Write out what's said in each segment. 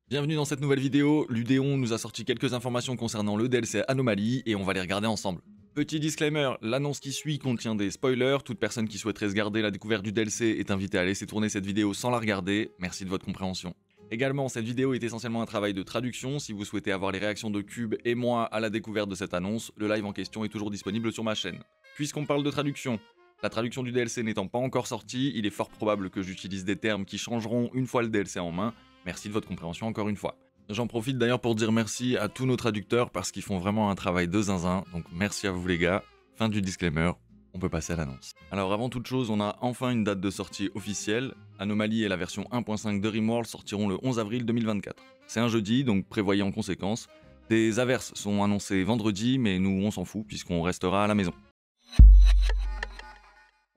Bienvenue dans cette nouvelle vidéo, Ludéon nous a sorti quelques informations concernant le DLC Anomaly et on va les regarder ensemble. Petit disclaimer, l'annonce qui suit contient des spoilers, toute personne qui souhaiterait se garder la découverte du DLC est invitée à laisser tourner cette vidéo sans la regarder, merci de votre compréhension. Également, cette vidéo est essentiellement un travail de traduction, si vous souhaitez avoir les réactions de Cube et moi à la découverte de cette annonce, le live en question est toujours disponible sur ma chaîne. Puisqu'on parle de traduction, la traduction du DLC n'étant pas encore sortie, il est fort probable que j'utilise des termes qui changeront une fois le DLC en main. Merci de votre compréhension encore une fois. J'en profite d'ailleurs pour dire merci à tous nos traducteurs parce qu'ils font vraiment un travail de zinzin, donc merci à vous les gars. Fin du disclaimer, on peut passer à l'annonce. Alors avant toute chose, on a enfin une date de sortie officielle. Anomaly et la version 1.5 de RimWorld sortiront le 11 avril 2024. C'est un jeudi, donc prévoyez en conséquence. Des averses sont annoncées vendredi, mais nous on s'en fout puisqu'on restera à la maison.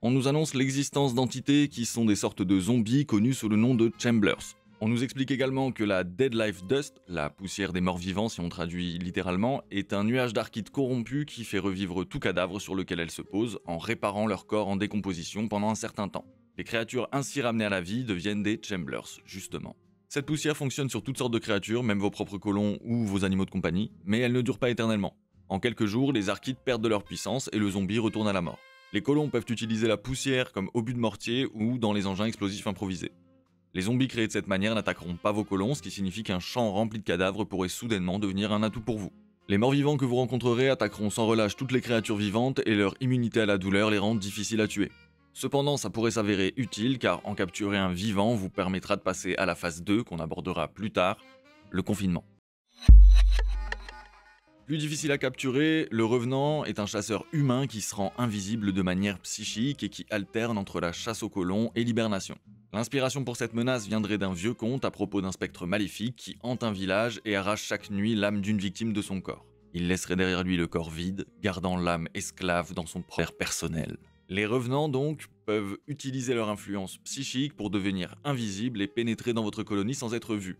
On nous annonce l'existence d'entités qui sont des sortes de zombies connus sous le nom de Chamblers. On nous explique également que la Dead Life Dust, la poussière des morts vivants si on traduit littéralement, est un nuage d'arkite corrompu qui fait revivre tout cadavre sur lequel elles se posent en réparant leur corps en décomposition pendant un certain temps. Les créatures ainsi ramenées à la vie deviennent des Chamblers, justement. Cette poussière fonctionne sur toutes sortes de créatures, même vos propres colons ou vos animaux de compagnie, mais elle ne dure pas éternellement. En quelques jours, les arkites perdent de leur puissance et le zombie retourne à la mort. Les colons peuvent utiliser la poussière comme obus de mortier ou dans les engins explosifs improvisés. Les zombies créés de cette manière n'attaqueront pas vos colons, ce qui signifie qu'un champ rempli de cadavres pourrait soudainement devenir un atout pour vous. Les morts-vivants que vous rencontrerez attaqueront sans relâche toutes les créatures vivantes et leur immunité à la douleur les rend difficiles à tuer. Cependant, ça pourrait s'avérer utile car en capturer un vivant vous permettra de passer à la phase 2 qu'on abordera plus tard, le confinement. Plus difficile à capturer, le revenant est un chasseur humain qui se rend invisible de manière psychique et qui alterne entre la chasse aux colons et l'hibernation. L'inspiration pour cette menace viendrait d'un vieux conte à propos d'un spectre maléfique qui hante un village et arrache chaque nuit l'âme d'une victime de son corps. Il laisserait derrière lui le corps vide, gardant l'âme esclave dans son propre personnel. Les revenants donc peuvent utiliser leur influence psychique pour devenir invisibles et pénétrer dans votre colonie sans être vus.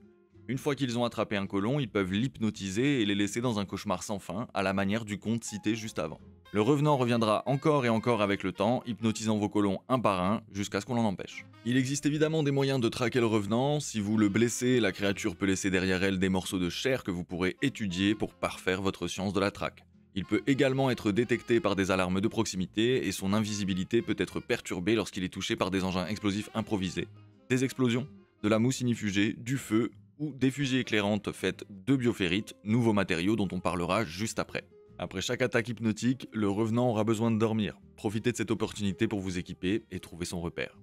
Une fois qu'ils ont attrapé un colon, ils peuvent l'hypnotiser et les laisser dans un cauchemar sans fin, à la manière du conte cité juste avant. Le revenant reviendra encore et encore avec le temps, hypnotisant vos colons un par un, jusqu'à ce qu'on l'en empêche. Il existe évidemment des moyens de traquer le revenant. Si vous le blessez, la créature peut laisser derrière elle des morceaux de chair que vous pourrez étudier pour parfaire votre science de la traque. Il peut également être détecté par des alarmes de proximité et son invisibilité peut être perturbée lorsqu'il est touché par des engins explosifs improvisés, des explosions, de la mousse inifugée, du feu ou des fusées éclairantes faites de bioférite, nouveaux matériaux dont on parlera juste après. Après chaque attaque hypnotique, le revenant aura besoin de dormir. Profitez de cette opportunité pour vous équiper et trouver son repère.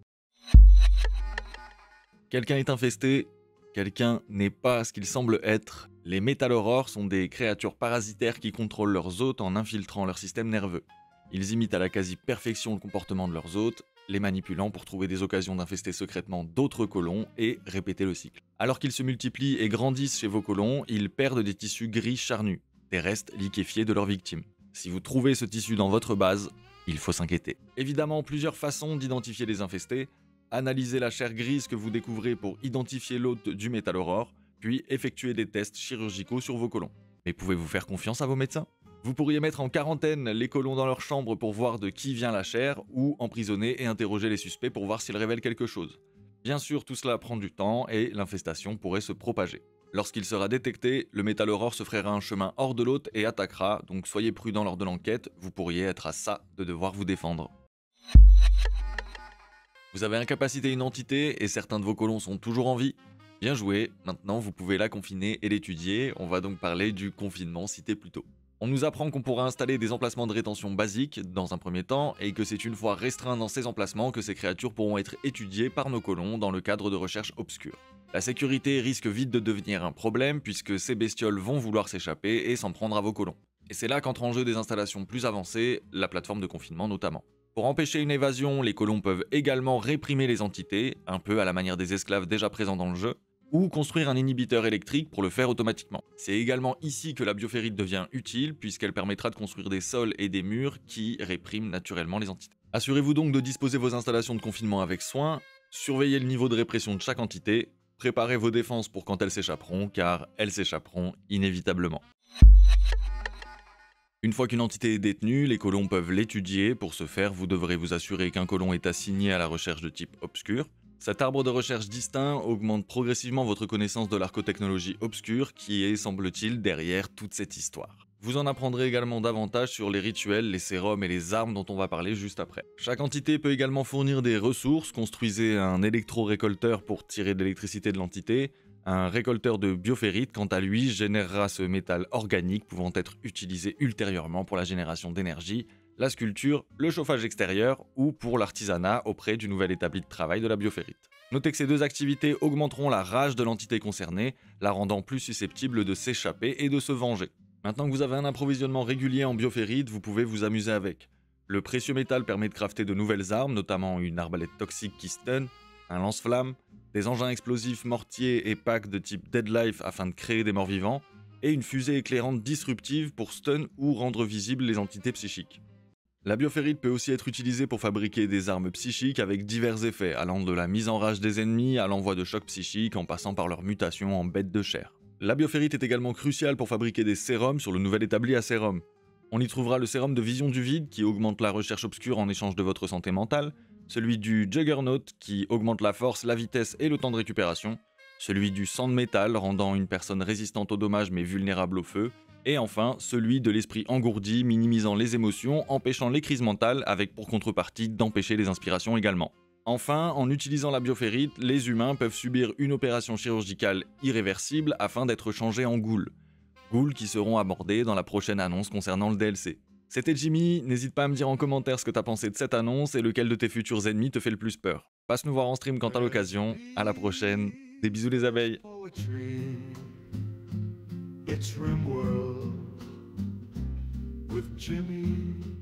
Quelqu'un est infesté, quelqu'un n'est pas ce qu'il semble être. Les Metallorors sont des créatures parasitaires qui contrôlent leurs hôtes en infiltrant leur système nerveux. Ils imitent à la quasi-perfection le comportement de leurs hôtes, les manipulant pour trouver des occasions d'infester secrètement d'autres colons et répéter le cycle. Alors qu'ils se multiplient et grandissent chez vos colons, ils perdent des tissus gris charnus, des restes liquéfiés de leurs victimes. Si vous trouvez ce tissu dans votre base, il faut s'inquiéter. Évidemment, plusieurs façons d'identifier les infestés. Analysez la chair grise que vous découvrez pour identifier l'hôte du Metalloror, puis effectuez des tests chirurgicaux sur vos colons. Mais pouvez-vous faire confiance à vos médecins ? Vous pourriez mettre en quarantaine les colons dans leur chambre pour voir de qui vient la chair, ou emprisonner et interroger les suspects pour voir s'ils révèlent quelque chose. Bien sûr, tout cela prend du temps et l'infestation pourrait se propager. Lorsqu'il sera détecté, le Metalloror se frayera un chemin hors de l'hôte et attaquera, donc soyez prudent lors de l'enquête, vous pourriez être à ça de devoir vous défendre. Vous avez incapacité une entité et certains de vos colons sont toujours en vie. Bien joué, maintenant vous pouvez la confiner et l'étudier, on va donc parler du confinement cité plus tôt. On nous apprend qu'on pourra installer des emplacements de rétention basiques dans un premier temps et que c'est une fois restreints dans ces emplacements que ces créatures pourront être étudiées par nos colons dans le cadre de recherches obscures. La sécurité risque vite de devenir un problème puisque ces bestioles vont vouloir s'échapper et s'en prendre à vos colons. Et c'est là qu'entrent en jeu des installations plus avancées, la plateforme de confinement notamment. Pour empêcher une évasion, les colons peuvent également réprimer les entités, un peu à la manière des esclaves déjà présents dans le jeu, ou construire un inhibiteur électrique pour le faire automatiquement. C'est également ici que la bioférite devient utile, puisqu'elle permettra de construire des sols et des murs qui répriment naturellement les entités. Assurez-vous donc de disposer vos installations de confinement avec soin, surveillez le niveau de répression de chaque entité, préparez vos défenses pour quand elles s'échapperont, car elles s'échapperont inévitablement. Une fois qu'une entité est détenue, les colons peuvent l'étudier. Pour ce faire, vous devrez vous assurer qu'un colon est assigné à la recherche de type obscur. Cet arbre de recherche distinct augmente progressivement votre connaissance de l'arcotechnologie obscure qui est, semble-t-il, derrière toute cette histoire. Vous en apprendrez également davantage sur les rituels, les sérums et les armes dont on va parler juste après. Chaque entité peut également fournir des ressources, construisez un électrorécolteur pour tirer de l'électricité de l'entité, un récolteur de bioférite quant à lui générera ce métal organique pouvant être utilisé ultérieurement pour la génération d'énergie, la sculpture, le chauffage extérieur ou pour l'artisanat auprès du nouvel établi de travail de la bioférite. Notez que ces deux activités augmenteront la rage de l'entité concernée, la rendant plus susceptible de s'échapper et de se venger. Maintenant que vous avez un approvisionnement régulier en bioférite, vous pouvez vous amuser avec. Le précieux métal permet de crafter de nouvelles armes, notamment une arbalète toxique qui stun, un lance-flamme, des engins explosifs mortiers et packs de type Deadlife afin de créer des morts vivants, et une fusée éclairante disruptive pour stun ou rendre visibles les entités psychiques. La bioférite peut aussi être utilisée pour fabriquer des armes psychiques avec divers effets, allant de la mise en rage des ennemis à l'envoi de chocs psychiques en passant par leur mutation en bêtes de chair. La bioférite est également cruciale pour fabriquer des sérums sur le nouvel établi à sérum. On y trouvera le sérum de vision du vide qui augmente la recherche obscure en échange de votre santé mentale, celui du Juggernaut qui augmente la force, la vitesse et le temps de récupération, celui du sang de métal rendant une personne résistante aux dommages mais vulnérable au feu, et enfin celui de l'esprit engourdi minimisant les émotions, empêchant les crises mentales avec pour contrepartie d'empêcher les inspirations également. Enfin, en utilisant la bioférite, les humains peuvent subir une opération chirurgicale irréversible afin d'être changés en ghouls. Ghouls qui seront abordés dans la prochaine annonce concernant le DLC. C'était Jimmy, n'hésite pas à me dire en commentaire ce que t'as pensé de cette annonce et lequel de tes futurs ennemis te fait le plus peur. Passe nous voir en stream quand t'as l'occasion, à la prochaine, des bisous les abeilles. It's Rimworld with Jimmy.